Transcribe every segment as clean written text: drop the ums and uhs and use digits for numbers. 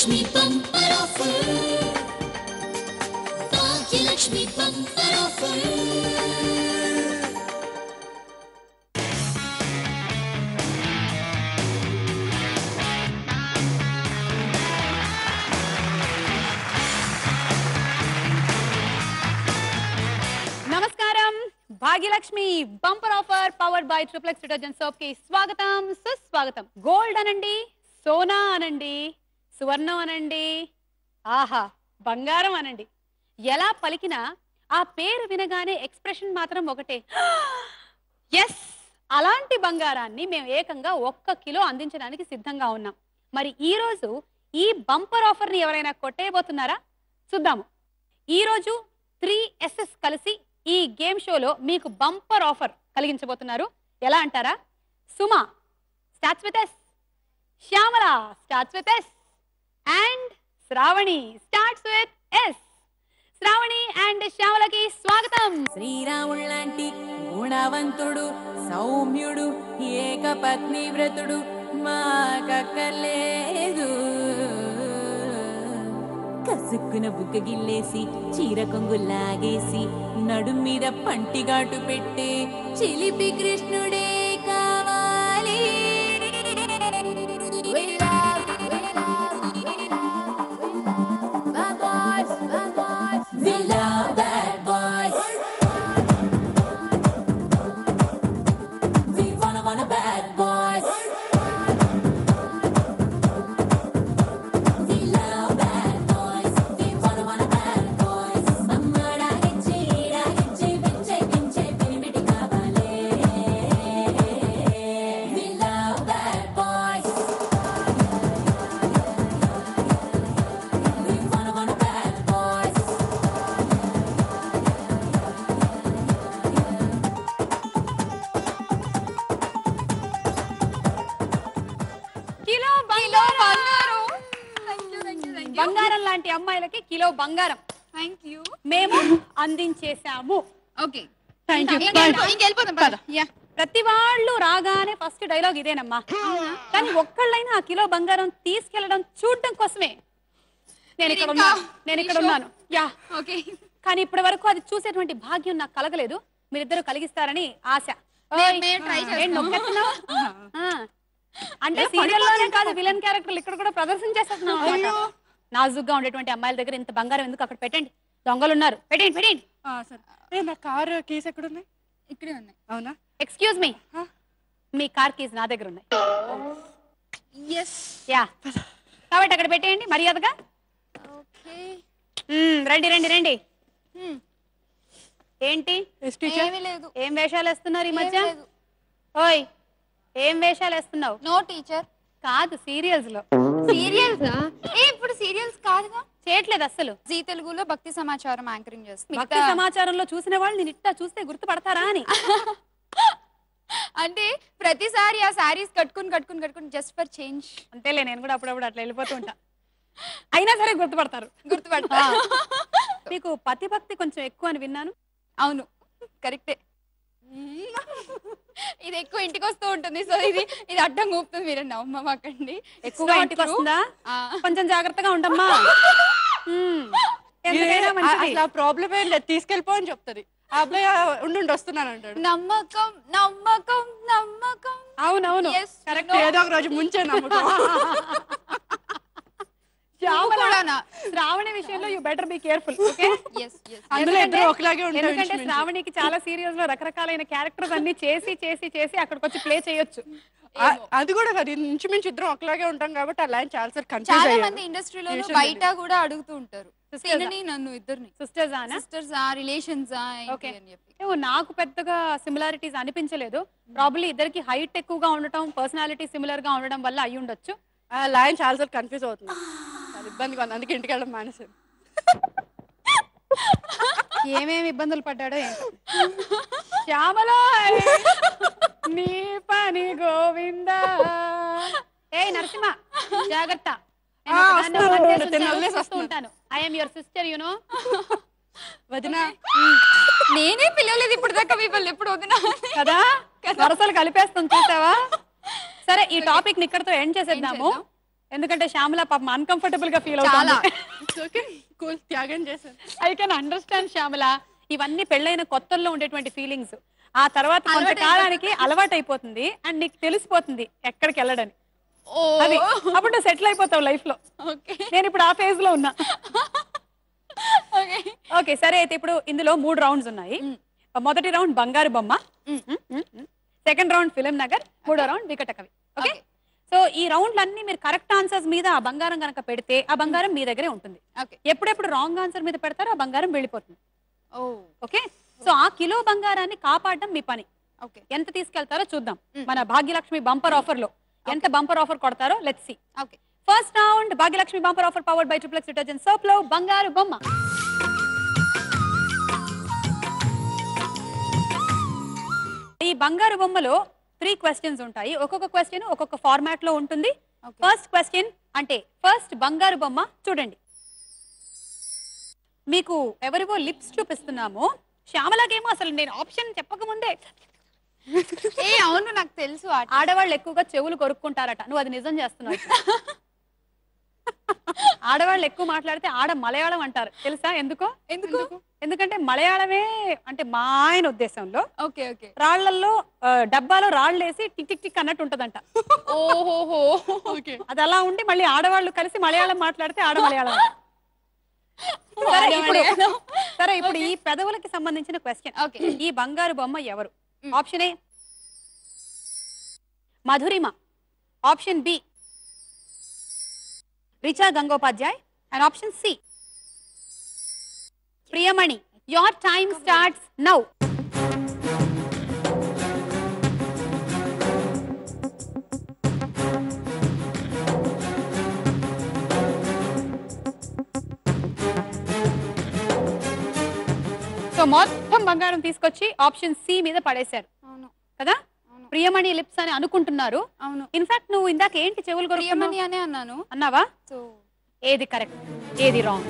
Bhagyalakshmi bumper offer Bhagyalakshmi bumper offer నమస్కారం Bhagyalakshmi bumper offer powered by Triplex detergent soap కి స్వాగతం సుస్వాగతం. గోల్డ్ అనండి, సోనా అనండి, సువర్ణం అనండి, ఆహా బంగారం అనండి, ఎలా పలికినా ఆ పేరు వినగానే ఎక్స్ప్రెషన్ మాత్రం ఒకటే, ఎస్. అలాంటి బంగారాన్ని మేము ఏకంగా 1 కిలో అందించడానికి సిద్ధంగా ఉన్నాం. మరి ఈ రోజు ఈ బంపర్ ఆఫర్ ని ఎవరైనా కొట్టేయబోతున్నారా? చూద్దాము. ఈ రోజు 3SS కలిసి ఈ గేమ్ షోలో మీకు బంపర్ ఆఫర్ కలిగించబోతున్నారు. ఎలా అంటారా? Suma starts with S, Shyamala starts with S, and Sravani starts with S. Sravani and శ్యామలకి స్వాగతం. శ్రీరాముడు లాంటి గుణవంతుడు, సౌమ్యుడు, ఏకపత్ని వ్రతుడు మాకక్కర్లేదు. కసుక్కున బుగ్గ గిల్లేసి చీర కొంగు లాగేసి నడు మీద పంటిగాటు పెట్టే చిలిపి కృష్ణుడే కావాలి. బంగారం లాంటి అమ్మాయిలకి కిలో బంగారం మేము అందించేసాము. ప్రతి వాళ్ళు రాగానే ఫస్ట్ డైలాగ్ ఇదేనమ్మా. కానీ ఒక్కళ్ళైనా ఆ కిలో బంగారం తీసుకెళ్లడం చూడడం కోసమే నేను ఇక్కడ ఉన్నాను. యా, కానీ ఇప్పటి వరకు అది చూసేటువంటి భాగ్యం నాకు కలగలేదు. మీరిద్దరు కలిగిస్తారని ఆశ. అంటే సీరియల్లోనే కాదు, విలన్ క్యారెక్టర్లు ఇక్కడ కూడా ప్రదర్శన చేస్తున్నాం. నాజుగ్గా ఉండేటువంటి అమ్మాయిల దగ్గర ఇంత బంగారం ఎందుకు? అక్కడ పెట్టండి, దొంగలు ఉన్నారు. పెట్టండి. నా కార్ కీస్ ఎక్కడ ఉన్నాయి? ఇక్కడే ఉన్నాయి. అవునా? ఎక్స్క్యూజ్ మీ, మీ కార్ కీస్ నా దగ్గర ఉన్నాయి. యా, కాబట్టి అక్కడ పెట్టేయండి మర్యాదగా. రండి. ఏంటి ఏం వేషాలు వేస్తున్నారు ఈ మధ్య? ఓయ్, ఏం వేషాలు వేస్తున్నావు? No teacher. కాదు, సీరియల్స్ లో. ఇప్పుడు సీరియల్స్ కాదుగా, చేయట్లేదు అసలు. జీ తెలుగులో భక్తి సమాచారం యాంకరింగ్ చేస్తుంది. భక్తి సమాచారంలో చూసిన వాళ్ళు నేను ఇట్టా చూస్తే గుర్తుపడతారా అని. అంటే ప్రతిసారి ఆ శారీస్ కట్టుకుని జస్ట్ ఫర్ చేంజ్. అంతేలే, నేను కూడా అప్పుడప్పుడు అట్లా వెళ్ళిపోతూ ఉంటా. అయినా సరే గుర్తుపడతారు. మీకు పతి భక్తి కొంచెం ఎక్కువ అని విన్నాను. అవును, కరెక్టే. ఇది ఎక్కువ ఇంటికి వస్తూ ఉంటుంది, సో ఇది అడ్డం ఊపుతుంది. మీరు నమ్మకండి. ఎక్కువగా ఇంటికి వస్తుందా? కొంచెం జాగ్రత్తగా ఉండమ్మా. ప్రాబ్లం ఏం లేదు, తీసుకెళ్ళిపో అని చెప్తుంది. ఆ అబ్బాయి ఉండి వస్తున్నాను అంటాడు. నమ్మకం. అవునవును, ఏదో ఒక రోజు ముంచే నమ్మకం. శ్రావణి విషయంలో యూ బెటర్ బి కేర్ఫుల్. ఎందుకంటే శ్రావణికి చాలా సీరియల్స్ లో రకరకాలైన క్యారెక్టర్స్ అన్ని చేసి అక్కడికి వచ్చి ప్లే చేయొచ్చు. అది కూడా కాదు, ఇంచుమించు ఇద్దరం ఒకలాగే ఉంటాం కాబట్టి ఆ లైన్ చాలా సార్ చాలా మంది ఇండస్ట్రీలో బయట కూడా అడుగుతూ ఉంటారు, నన్ను ఇద్దరిని సిస్టర్స్ రిలేషన్స్. నాకు పెద్దగా సిమిలారిటీస్ అనిపించలేదు. ప్రాబబ్లీ ఇద్దరికి హైట్ ఎక్కువగా ఉండటం, పర్సనాలిటీ సిమిలర్ గా ఉండడం వల్ల అయి ఉండొచ్చు. ఆ లైన్ చాలా సార్ కన్ఫ్యూజ్ అవుతుంది, చాలా ఇబ్బందిగా ఉంది. అందుకే ఇంటికి వెళ్ళడం మానేసాను. ఏమేమి ఇబ్బందులు పడ్డాడో ఏంటో. శ్యామలో నీ పని గోవిందా. ఏ నరసింహ, జాగ్రత్త. ఉంటాను. I'm your sister, you know. వదిన, నేనే పిలవలేదు ఇప్పుడు దాకా మిమ్మల్ని. ఎప్పుడు వదిన కదా, వరసలు కలిపేస్తాం చూసావా? సరే, ఈ టాపిక్ ని ఇక్కడతో ఎండ్ చేసేద్దాము. ఎందుకంటే శ్యామల పాపం అన్కంఫర్టబుల్ గా ఫీల్ చాలా అవుతుంది. త్యాగం చేశాను. I can understand Shyamala. ఇవన్నీ పెళ్ళైన కొత్తల్లో ఉండేటువంటి ఫీలింగ్స్. ఆ తర్వాత కొంతకాలానికి అలవాటు అయిపోతుంది అండ్ నీకు తెలిసిపోతుంది ఎక్కడికి వెళ్ళడని. అది అప్పుడు నువ్వు సెటిల్ అయిపోతావు లైఫ్ లో. నేను ఇప్పుడు ఆ ఫేజ్ లో ఉన్నా. ఓకే సరే, అయితే ఇప్పుడు ఇందులో 3 రౌండ్స్ ఉన్నాయి. మొదటి రౌండ్ బంగారు బొమ్మ, సెకండ్ రౌండ్ ఫిలిం నగర్, మూడో రౌండ్ వికట కవి. ఓకే, సో ఈ రౌండ్లన్నీ మీరు కరెక్ట్ ఆన్సర్స్ మీద ఆ బంగారం కనుక పెడితే ఆ బంగారం మీ దగ్గరే ఉంటుంది. ఎప్పుడెప్పుడు రాంగ్ ఆన్సర్ మీద పెడతారో ఆ బంగారం వెళ్ళిపోతుంది. ఓకే, సో ఆ కిలో బంగారాన్ని కాపాడడం మీ పని. ఎంత తీసుకెళ్తారో చూద్దాం మన భాగ్యలక్ష్మి బంపర్ ఆఫర్ లో. ఎంత బంపర్ ఆఫర్ కొడతారో let's see. First round Bhagyalakshmi bumper offer powered by Triplex detergent soap లో బంగారు బొమ్మ. ఈ బంగారు బొమ్మలో 3 క్వశ్చన్స్ ఉంటాయి. ఒక్కొక్క క్వశ్చన్ ఒక్కొక్క ఫార్మాట్ లో ఉంటుంది. ఫస్ట్ క్వశ్చన్ అంటే ఫస్ట్ బంగారు బొమ్మ చూడండి. మీకు ఎవరివో లిప్స్ చూపిస్తున్నాము. శ్యామలకేమో అసలు నేను ఆప్షన్ చెప్పకముందే అవును నాకు తెలుసు. ఆడవాళ్ళు ఎక్కువగా చెవులు కొరుక్కుంటారట. నువ్వు అది నిజం చేస్తున్నావు. ఆడవాళ్ళు ఎక్కువ మాట్లాడితే ఆడ మలయాళం అంటారు తెలుసా? ఎందుకో? ఎందుకంటే మలయాళమే అంటే మా ఆయన ఉద్దేశంలో రాళ్లలో డబ్బాలో రాళ్ళు వేసి టిక్ టిక్ టిక్ అన్నట్టు ఉంటదంట. ఓహోహో, అది అలా ఉండి మళ్ళీ ఆడవాళ్ళు కలిసి మలయాళం మాట్లాడితే ఆడ మలయాళం. సరే, ఇప్పుడు ఈ పెదవులకి సంబంధించిన క్వశ్చన్. ఈ బంగారు బొమ్మ ఎవరు? Option A Madhurima, option B Richa Gangopadhyay and option C Priyamani. Your time starts now. So మొత్తం బంగారం తీసుకొచ్చి ఆప్షన్ సి మీద పడేశారు కదా. ప్రియమణి లిప్స్ అని అనుకుంటున్నారు. ఇన్ఫాక్ట్ నువ్వు ఇందాక ఏంటి చెవులు ప్రియమణి అనే అన్నాను. అన్నావా? ఏది కరెక్ట్, ఏది రాంగ్?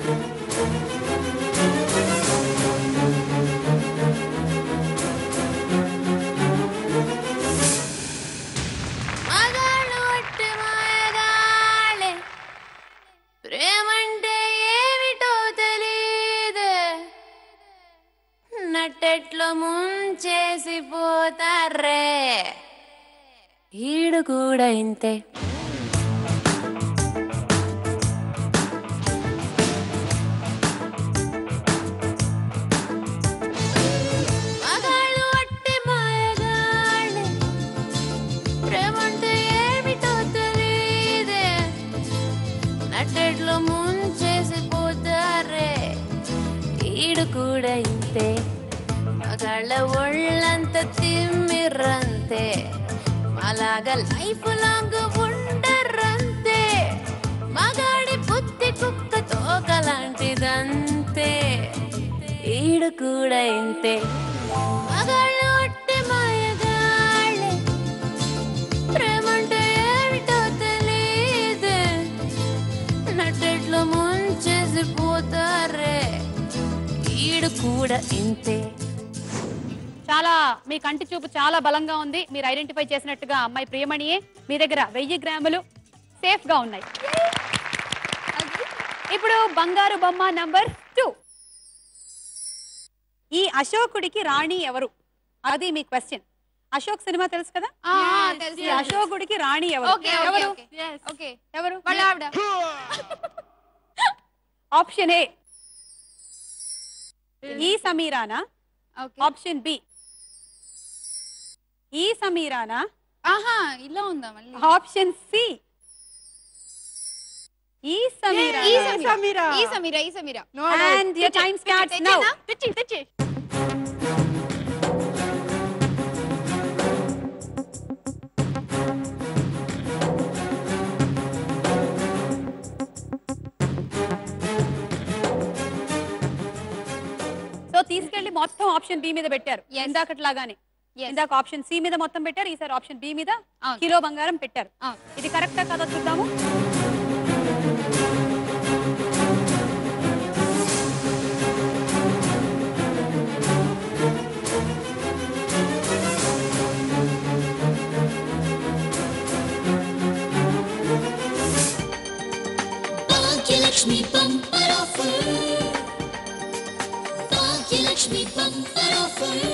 ప్రేమంటే ఏమిటో తెలీదే, నట్టెట్లో ముంచేసి పోతారే, ఈడు కూడా ఇంతే. మగాళ్ళు అట్టి మాయగాళ్ళే, ప్రేమంటే ఏమిటో తెలీదే, నట్టెట్లో ముంచేసి పోతారే, ఈడు కూడా ఇంతే. మగాళ్ళ ఒళ్ళంత తిమ్మిర్రంతే, అలాగా లైఫ్ లాంగ్ ఉండరంతే, మగాడి బుద్ధి కుక్క తోకలాంటిదంతే, ఈడు కూడా ఇంతే. మగాళ్ళు ఒట్టి మాయగాళ్ళే, ప్రేమంటే ఏమిటో తెలీదే, నట్టెట్లో ముంచేసి పోతారే, ఈడు కూడా ఇంతే. చాలా మీ కంటి చూపు చాలా బలంగా ఉంది. మీరు ఐడెంటిఫై చేసినట్టుగా అమ్మాయి ప్రియమణియే. మీ దగ్గర 1000 గ్రాములు సేఫ్ గా ఉన్నాయి. ఇప్పుడు బంగారు బొమ్మ నంబర్ 2. ఈ అశోకుడికి రాణి ఎవరు? అది మీ క్వశ్చన్. అశోక్ సినిమా తెలుసు కదా. ఈ అశోకుడికి రాణి ఎవరు? ఎవరు? ఆప్షన్ ఏ ఈ సమీరానా, ఆప్షన్ బి ఈ సమీరానా, ఇలా ఉందా మళ్ళీ, ఆప్షన్ సి ఈ Sameera. And your time starts now. So తీసుకెళ్లి మొత్తం ఆప్షన్ బి మీద పెట్టారు. ఇందాకట్లాగానే ఇందాక ఆప్షన్ సి మీద మొత్తం పెట్టారు, ఈసారి ఆప్షన్ బి మీద కిలో బంగారం పెట్టారు. ఇది కరెక్టా కదా చూద్దాము. Bhagyalakshmi bumper offer. Bhagyalakshmi bumper offer.